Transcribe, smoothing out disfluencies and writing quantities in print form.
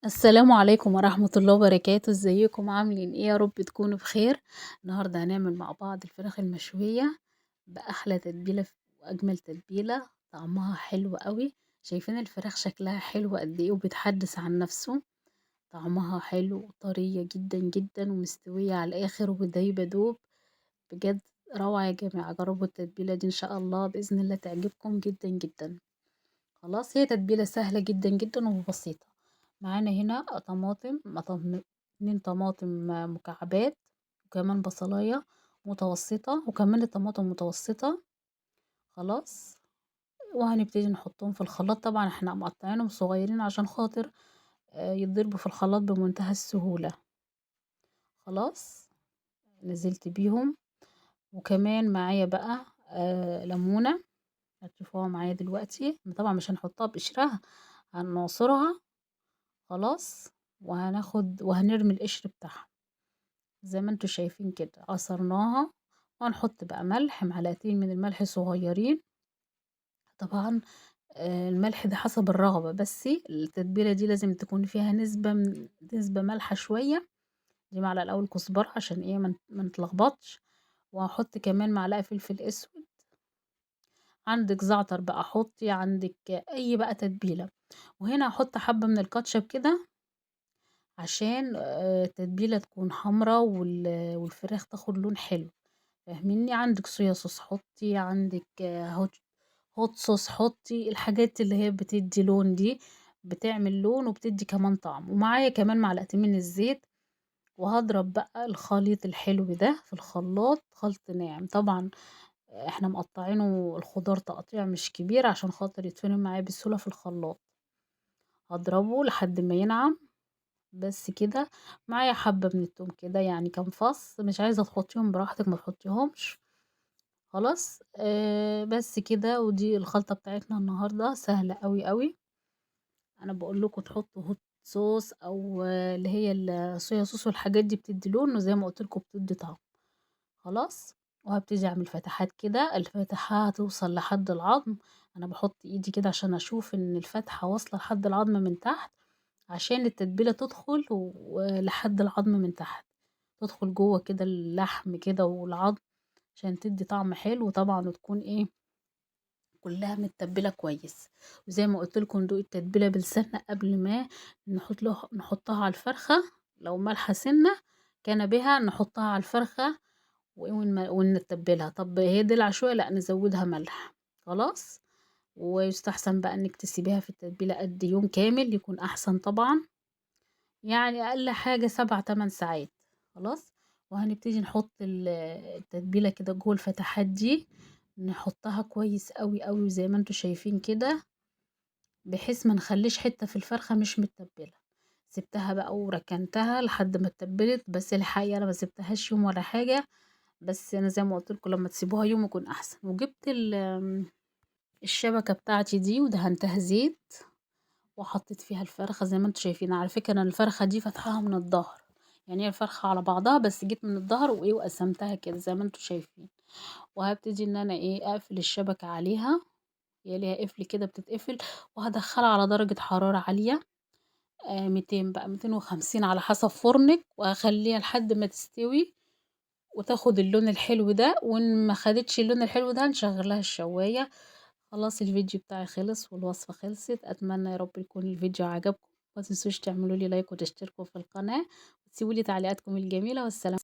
السلام عليكم ورحمة الله وبركاته، ازيكم عاملين ايه؟ يا رب تكونوا بخير. النهاردة هنعمل مع بعض الفراخ المشوية بأحلى تتبيلة وأجمل تتبيلة، طعمها حلو قوي. شايفين الفراخ شكلها حلو قد ايه وبتحدث عن نفسه. طعمها حلو طرية جدا جدا ومستوية على الآخر ودايبة دوب. بجد روعة يا جماعة، جربوا التتبيلة دي ان شاء الله بإذن الله تعجبكم جدا جدا. خلاص، هي تتبيلة سهلة جدا جدا وبسيطة. معانا هنا طماطم 2 طماطم مكعبات، وكمان بصلاية متوسطة، وكمان الطماطم متوسطة. خلاص، وهنبتدي نحطهم في الخلاط. طبعا احنا مقطعينهم صغيرين عشان خاطر يتضربوا في الخلاط بمنتهى السهولة. خلاص، نزلت بيهم. وكمان معايا بقى ليمونة، هتشوفوها معايا دلوقتي. طبعا مش هنحطها بقشرها، هنعصرها. خلاص، وهنرمي القشر بتاعها زي ما انتوا شايفين كده، عصرناها. وهنحط بقى ملح، 2 معلقة من الملح صغيرين. طبعا الملح ده حسب الرغبة، بس التتبيلة دي لازم تكون فيها نسبة مالحة شوية. دي معلقة الأول كزبرة عشان ايه ما نتلخبطش. وهحط كمان معلقة فلفل اسود. عندك زعتر بقى حطي، عندك اي بقى تتبيلة. وهنا هحط حبة من الكاتشب كده عشان التتبيلة تكون حمرا والفراخ تاخد لون حلو. فاهميني؟ عندك صويا صوص حطي، عندك هوت صوص حطي، الحاجات اللي هي بتدي لون دي، بتعمل لون وبتدي كمان طعم. ومعايا كمان 2 معلقة من الزيت. وهضرب بقى الخليط الحلو ده في الخلاط خلط ناعم. طبعا احنا مقطعينه الخضار تقطيع مش كبير عشان خاطر يتفرم معايا بسهولة في الخلاط. هضربه لحد ما ينعم. بس كده. معايا حبة من التوم كده، يعني كام فص، مش عايزة تحطيهم براحتك ما تحطيهمش. خلاص، بس كده. ودي الخلطة بتاعتنا النهاردة سهلة قوي قوي. انا بقول لكم تحطوا هوت صوص او اللي هي الصويا صوص، والحاجات دي بتدي لون، وزي ما قلت لكم بتدي طعم. خلاص، وهبتدي اعمل فتحات كده، الفتحة هتوصل لحد العظم. انا بحط ايدي كده عشان اشوف ان الفتحة واصلة لحد العظم من تحت، عشان التتبيلة تدخل ولحد العظم من تحت، تدخل جوه كده اللحم كده والعظم، عشان تدي طعم حلو. وطبعا وتكون ايه كلها متبلة كويس. وزي ما قلت لكم ندوق التتبيلة بالسمنة قبل ما نحطها على الفرخة. لو مالحة سنة كان بها نحطها على الفرخة ونتبلها. طب هي دي العشوائي، لا نزودها ملح. خلاص. ويستحسن بقى انك تسيبيها في التتبيلة قد يوم كامل، يكون احسن طبعا. يعني اقل حاجة 7 8 ساعات. خلاص. وهنبتدي نحط التتبيلة كده جوه الفتحات دي، نحطها كويس قوي قوي زي ما انتوا شايفين كده، بحيث ما نخليش حتة في الفرخة مش متبلة. سبتها بقى وركنتها لحد ما اتبلت، بس الحقيقة انا ما سبتهاش يوم ولا حاجة. بس انا زي ما قلت لكم لما تسيبوها يوم يكون احسن. وجبت الشبكة بتاعتي دي ودهنتها زيت، وحطيت فيها الفرخة زي ما انتوا شايفين. على فكرة انا الفرخة دي فتحها من الظهر، يعني هي الفرخة على بعضها بس جيت من الظهر وايه وقسمتها كده زي ما انتوا شايفين. وهبتدي ان انا ايه اقفل الشبكة عليها، هي ليها قفل كده بتتقفل. وهدخلها على درجة حرارة عالية، 200 بقى 250 على حسب فرنك، وهخليها لحد ما تستوي وتاخد اللون الحلو ده. وان ما خدتش اللون الحلو ده هنشغلها الشواية. خلاص، الفيديو بتاعي خلص والوصفة خلصت. اتمنى يا رب يكون الفيديو عجبكم. ما تنسوش تعملوا لي لايك وتشتركوا في القناة، وتسيبوا لي تعليقاتكم الجميلة. والسلام.